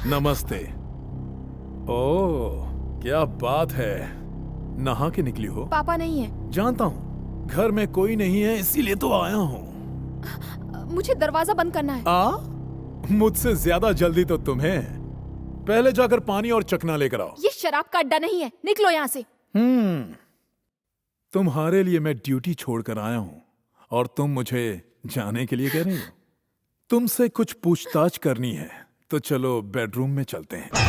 नमस्ते। ओह, क्या बात है, नहा के निकली हो? पापा नहीं है। जानता हूँ, घर में कोई नहीं है इसीलिए तो आया हूँ। मुझे दरवाजा बंद करना है। मुझसे ज्यादा जल्दी तो तुम्हें। पहले जाकर पानी और चखना लेकर आओ। ये शराब का अड्डा नहीं है, निकलो यहाँ से। तुम्हारे लिए मैं ड्यूटी छोड़कर आया हूँ और तुम मुझे जाने के लिए कह रही हो। तुमसे कुछ पूछताछ करनी है, तो चलो बेडरूम में चलते हैं।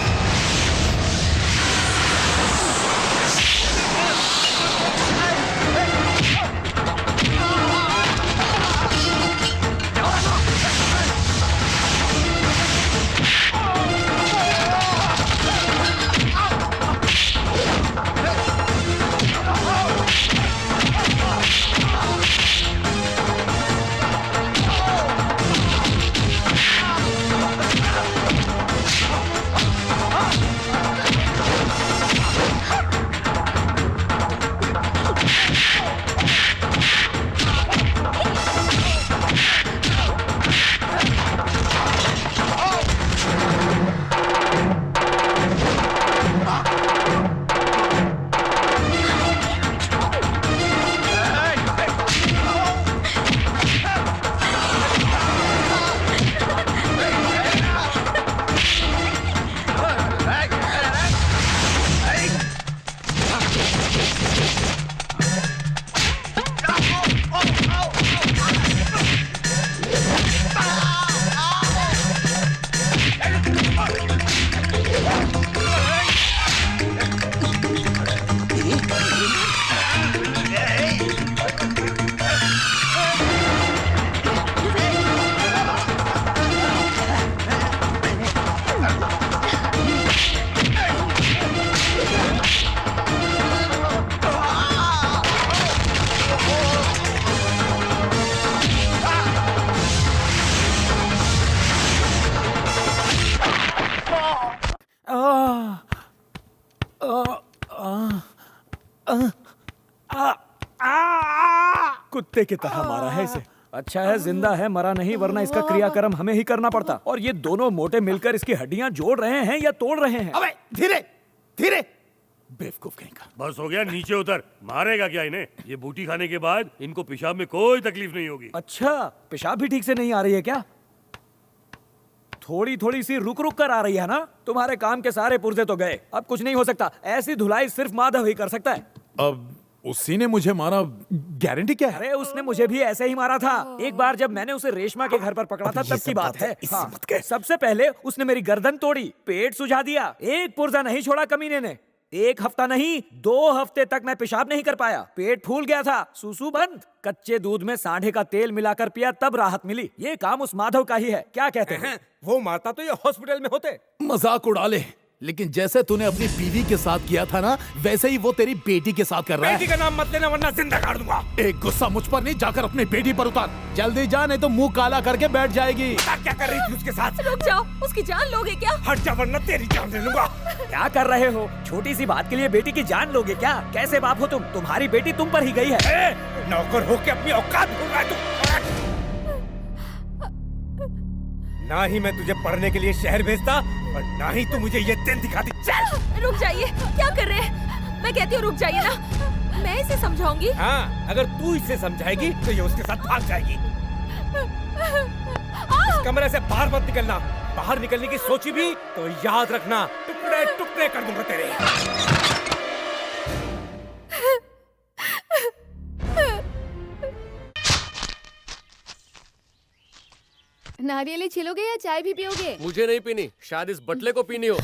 कुत्ते की तरह मारा है इसे। अच्छा है जिंदा है, मरा नहीं, वरना इसका क्रियाक्रम हमें ही करना पड़ता। और ये दोनों मोटे मिलकर इसकी हड्डियां जोड़ रहे हैं या तोड़ रहे हैं। अबे धीरे धीरे। बेवकूफ कहीं का। बस हो गया, नीचे उतर। मारेगा क्या इन्हें? ये बूटी खाने के बाद इनको पेशाब में कोई तकलीफ नहीं होगी। अच्छा, पेशाब भी ठीक से नहीं आ रही है क्या? थोड़ी थोड़ी सी रुक रुक कर आ रही है ना। तुम्हारे काम के सारे पुर्जे तो गए, अब कुछ नहीं हो सकता। ऐसी धुलाई सिर्फ माधव ही कर सकता है। अब उसी ने मुझे मारा, गारंटी क्या है? अरे उसने मुझे भी ऐसे ही मारा था। एक बार जब मैंने उसे रेशमा के घर पर पकड़ा था तब की बात है। हाँ, सबसे पहले उसने मेरी गर्दन तोड़ी, पेट सुझा दिया, एक पुर्जा नहीं छोड़ा कमीने ने। 1 हफ्ता नहीं 2 हफ्ते तक मैं पेशाब नहीं कर पाया। पेट फूल गया था, सूसू बंद। कच्चे दूध में सांडे का तेल मिलाकर पिया तब राहत मिली। ये काम उस माधव का ही है, क्या कहते हैं? वो मारता तो ये हॉस्पिटल में होते। मजाक उड़ा ले, लेकिन जैसे तूने अपनी बीवी के साथ किया था ना, वैसे ही वो तेरी बेटी के साथ कर रहा है। बेटी का नाम मत लेना वरना जिंदा काट दूंगा। एक गुस्सा मुझ पर नहीं, जाकर अपनी बेटी पर उतार। जल्दी जा, नहीं तो मुंह काला करके बैठ जाएगी। क्या कर रही थी उसके साथ? रुक जाओ, उसकी जान लोगे क्या? हट जा वरना तेरी जान ले लूंगा। क्या कर रहे हो? छोटी सी बात के लिए बेटी की जान लोगे क्या? कैसे बाप हो तुम? तुम्हारी बेटी तुम पर ही गई है। नौकर होके अपनी औकात भूल रहा है तू। ना ही मैं तुझे पढ़ने के लिए शहर भेजता और ना ही तू मुझे ये दिन दिखाती। चल रुक जाइए, क्या कर रहे हैं? मैं कहती हूँ रुक जाइए ना, मैं इसे समझाऊंगी। हाँ, अगर तू इसे समझाएगी तो ये उसके साथ भाग जाएगी। इस कमरे से बाहर मत निकलना। बाहर निकलने की सोची भी तो याद रखना, टुकड़े टुकड़े कर दूंगा तेरे। नारियल छिलोगे या चाय भी पियोगे? मुझे नहीं पीनी, शायद इस बटले को पीनी हो।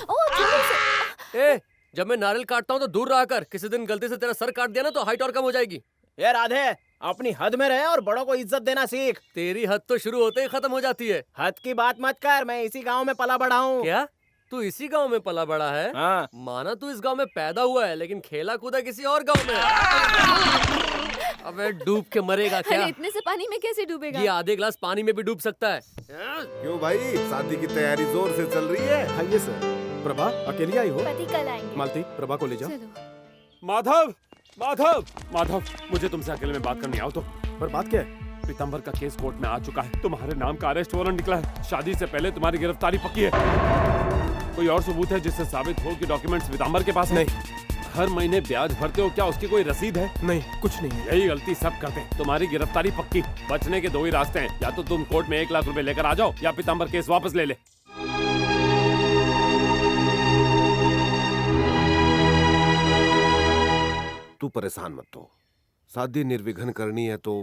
ए, जब मैं नारियल काटता हूँ तो दूर रहा कर। किसी दिन गलती से तेरा सर काट दिया ना तो हाइट और कम हो जाएगी। ये राधे, अपनी हद में रहे और बड़ों को इज्जत देना सीख। तेरी हद तो शुरू होते ही खत्म हो जाती है। हद की बात मत कर, मैं इसी गांव में पला बड़ा हूँ। क्या तू इसी गांव में पला बड़ा है? हाँ। माना तू इस गांव में पैदा हुआ है, लेकिन खेला कूदा किसी और गांव में है। अबे डूब के मरेगा क्या? अरे इतने से पानी में कैसे डूबेगा? ये आधे गिलास पानी में भी डूब सकता है। क्यों भाई, शादी की तैयारी जोर से चल रही है? आइए सर। प्रभा अकेली आई हो? पति कल आएंगे। मालती, प्रभा को ले जाओ। चलो। माधव, माधव, माधव, मुझे तुमसे अकेले में बात करनी आओ तो। पर बात क्या है? पीताम्बर का केस कोर्ट में आ चुका है। तुम्हारे नाम का अरेस्ट वारंट निकला है। शादी से पहले तुम्हारी गिरफ्तारी पक्की है। कोई और सबूत है जिससे साबित हो कि डॉक्यूमेंट्स पीताम्बर के पास? नहीं। हर महीने ब्याज भरते हो, क्या उसकी कोई रसीद है? नहीं, कुछ नहीं। यही गलती सब करते हैं। तुम्हारी गिरफ्तारी पक्की। बचने के दो ही रास्ते हैं, या तो तुम कोर्ट में 1 लाख रुपए लेकर आ जाओ या पीताम्बर केस वापस ले ले। तू परेशान मत हो, शादी निर्विघ्न करनी है तो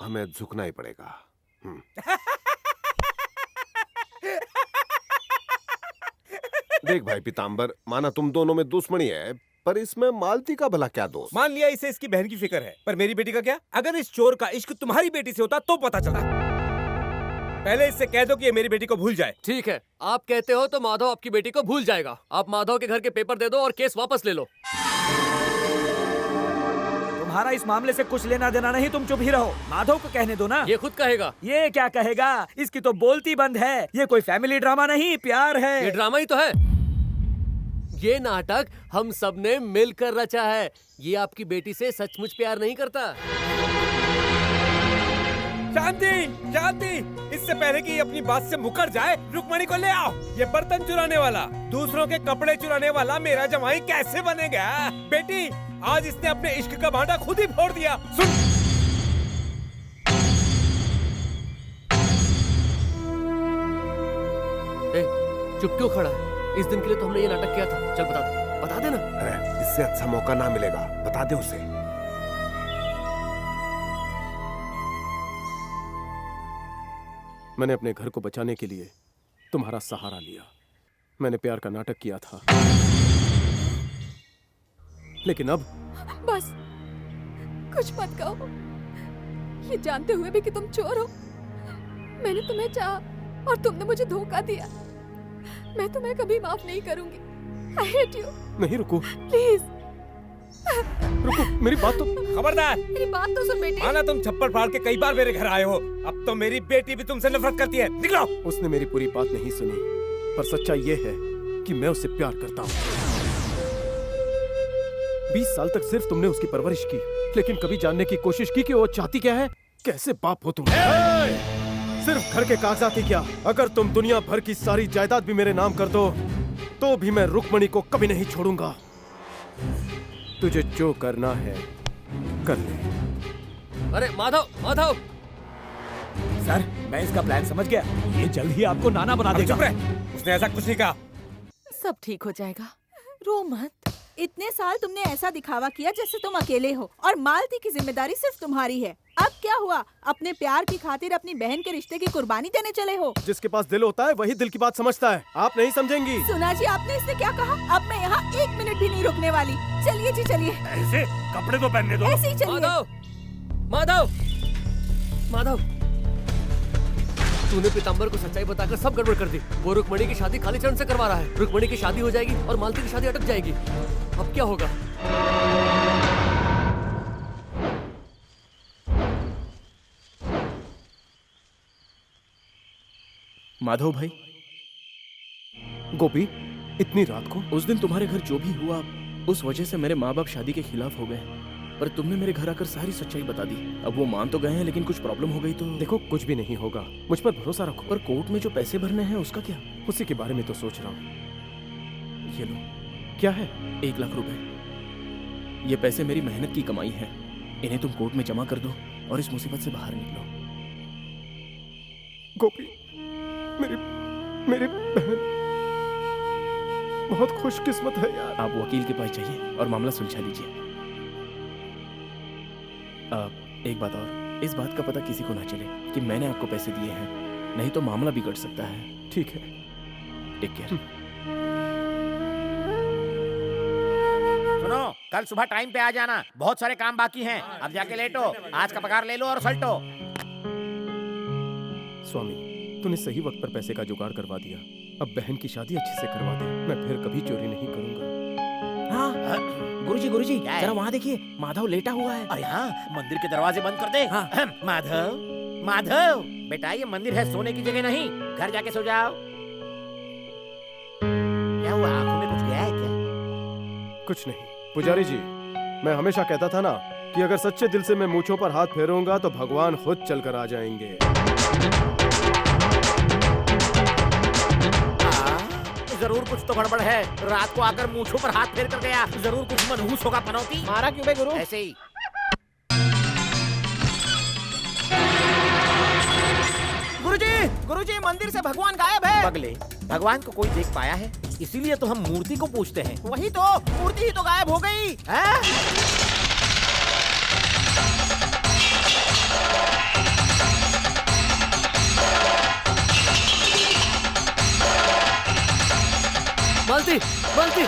हमें झुकना ही पड़ेगा। देख भाई पीताम्बर, माना तुम दोनों में दुश्मनी है, पर इसमें मालती का भला क्या दोष? मान लिया इसे इसकी बहन की फिक्र है, पर मेरी बेटी का क्या? अगर इस चोर का इश्क तुम्हारी बेटी से होता तो पता चला। पहले इससे कह दो कि ये मेरी बेटी को भूल जाए। ठीक है, आप कहते हो तो माधव आपकी बेटी को भूल जाएगा। आप माधव के घर के पेपर दे दो और केस वापस ले लो। तुम्हारा इस मामले से कुछ लेना देना नहीं, तुम चुप ही रहो। माधव को कहने दो ना। ये खुद कहेगा। ये क्या कहेगा? इसकी तो बोलती बंद है। ये कोई फैमिली ड्रामा नहीं, प्यार है। ये ड्रामा ही तो है। ये नाटक हम सबने मिलकर रचा है। ये आपकी बेटी से सचमुच प्यार नहीं करता। शांति, शांति। इससे पहले कि ये अपनी बात से मुकर जाए, रुक्मणी को ले आओ। ये बर्तन चुराने वाला, दूसरों के कपड़े चुराने वाला मेरा जमाई कैसे बनेगा? बेटी, आज इसने अपने इश्क का भांडा खुद ही फोड़ दिया। सुन, चुप क्यों खड़ा है? इस दिन के लिए तो हमने ये नाटक किया था। चल बता दे ना। अरे इससे अच्छा मौका ना मिलेगा, बता दे उसे। मैंने अपने घर को बचाने के लिए तुम्हारा सहारा लिया। मैंने प्यार का नाटक किया था, लेकिन अब बस कुछ मत कहो। ये जानते हुए भी कि तुम चोर हो, मैंने तुम्हें चाहा और तुमने मुझे धोखा दिया। मैं तुम्हें कभी माफ नहीं करूंगी। I hate you. नहीं, रुको प्लीज। रुको, मेरी बात तो। खबरदार। मेरी बात तो सुन बेटी। माना तुम छप्पर फाड़ के कई बार मेरे घर आए हो, अब तो मेरी बेटी भी तुमसे नफरत करती है। निकलो। उसने मेरी पूरी बात नहीं सुनी, पर सच्चाई ये है कि मैं उससे प्यार करता हूँ। 20 साल तक सिर्फ तुमने उसकी परवरिश की, लेकिन कभी जानने की कोशिश की कि वो चाहती क्या है? कैसे बाप हो तुम? सिर्फ घर के कागजात ही क्या, अगर तुम दुनिया भर की सारी जायदाद भी मेरे नाम कर दो तो भी मैं रुक्मणी को कभी नहीं छोड़ूंगा। तुझे जो करना है कर ले। अरे माधव, माधव। सर, मैं इसका प्लान समझ गया। ये जल्द ही आपको नाना बना देगा। चुप रहे, उसने ऐसा कुछ नहीं कहा। सब ठीक हो जाएगा, रो मत। इतने साल तुमने ऐसा दिखावा किया जैसे तुम अकेले हो और मालती की जिम्मेदारी सिर्फ तुम्हारी है। अब क्या हुआ? अपने प्यार की खातिर अपनी बहन के रिश्ते की कुर्बानी देने चले हो। जिसके पास दिल होता है वही दिल की बात समझता है। आप नहीं समझेंगी। सुना जी आपने इससे क्या कहा? अब मैं यहाँ 1 मिनट भी नहीं रुकने वाली। चलिए जी चलिए। ऐसे कपड़े तो पहनने दो। ऐसे ही चलिए। माधव, माधव, माधव। तूने पीताम्बर को सच्चाई बताकर सब गड़बड़ कर दी। वो रुक्मणी की शादी कालीचरण से करवा रहा है। रुक्मणी की शादी हो जाएगी और मालती की शादी अटक जाएगी। अब क्या होगा? माधव भाई। गोपी, इतनी रात को? उस दिन तुम्हारे घर जो भी हुआ, उस वजह से मेरे माँ बाप शादी के खिलाफ हो गए, पर तुमने मेरे घर आकर सारी सच्चाई बता दी। अब वो मान तो गए हैं, लेकिन कुछ प्रॉब्लम हो गई तो। देखो, कुछ भी नहीं होगा, मुझ पर भरोसा रखो। पर कोर्ट में जो पैसे भरने हैं उसका क्या? उसी के बारे में तो सोच रहा हूँ। ये लो। क्या है? 1 लाख रुपए। ये पैसे मेरी मेहनत की कमाई है। इन्हें तुम कोर्ट में जमा कर दो और इस मुसीबत से बाहर निकलो। गोपी, मेरी बहन बहुत खुशकिस्मत है यार। आप वकील के पास जाइए और मामला सुलझा लीजिए। एक बात और, इस बात का पता किसी को ना चले कि मैंने आपको पैसे दिए हैं, नहीं तो मामला बिगड़ सकता है। ठीक है, टेक केयर। सुनो, कल सुबह टाइम पे आ जाना, बहुत सारे काम बाकी हैं। अब जाके लेटो, आज का पगार ले लो और सल्टो। स्वामी, तूने सही वक्त पर पैसे का जुगाड़ करवा दिया। अब बहन की शादी अच्छे से करवा दे, मैं फिर कभी चोरी नहीं करूंगा। हाँ, गुरुजी, जरा वहाँ देखिए, माधव लेटा हुआ है। अरे हाँ, मंदिर के दरवाजे बंद कर दे। हाँ। माधव, माधव, बेटा ये मंदिर है, सोने की जगह नहीं। घर जाके सो जाओ। क्या हुआ, आंखों में कुछ गया है क्या? कुछ नहीं पुजारी जी, मैं हमेशा कहता था ना कि अगर सच्चे दिल से मैं मूंछों पर हाथ फेरूंगा तो भगवान खुद चलकर आ जाएंगे। जरूर कुछ तो गड़बड़ है। रात को आकर मूंछों पर हाथ फेर कर गया, जरूर कुछ मनहूस होगा पनौती। मारा क्यों बे गुरु? ऐसे ही। गुरुजी मंदिर से भगवान गायब है। पगले, भगवान को कोई देख पाया है? इसीलिए तो हम मूर्ति को पूछते हैं। वही तो, मूर्ति ही तो गायब हो गई है। मालती, मालती,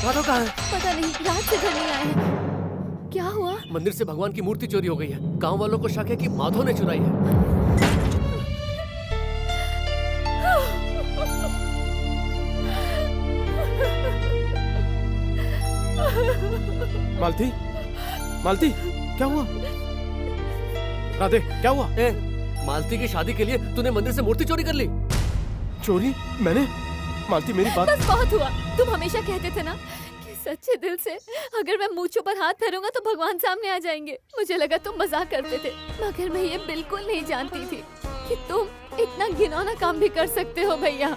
माधव कहाँ है? पता नहीं, रात से घर नहीं आए हैं। क्या हुआ? मंदिर से भगवान की मूर्ति चोरी हो गई है। गांव वालों को शक है कि माधव ने चुराई है। मालती, मालती, क्या हुआ? राधे, क्या हुआ? मालती की शादी के लिए तूने मंदिर से मूर्ति चोरी कर ली। चोरी? मैंने? मालती मेरी बात। बस बहुत हुआ। तुम हमेशा कहते थे ना कि सच्चे दिल से अगर मैं मूंछों पर हाथ फेरूंगा तो भगवान सामने आ जाएंगे। मुझे लगा तुम मजाक करते थे, मगर मैं ये बिल्कुल नहीं जानती थी कि तुम इतना घिनौना काम भी कर सकते हो भैया।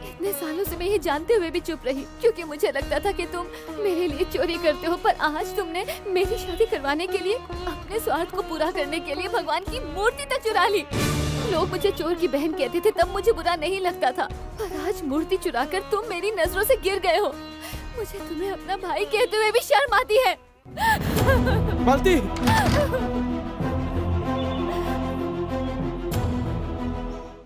इतने सालों से मैं ये जानते हुए भी चुप रही, क्योंकि मुझे लगता था कि तुम मेरे लिए चोरी करते हो। पर आज तुमने मेरी शादी करवाने के लिए, अपने स्वार्थ को पूरा करने के लिए भगवान की मूर्ति तक चुरा ली। लोग मुझे चोर की बहन कहते थे, तब मुझे बुरा नहीं लगता था, पर आज मूर्ति चुराकर तुम मेरी नजरों से गिर गए हो। मुझे तुम्हें अपना भाई कहते हुए भी शर्म आती है। मालती!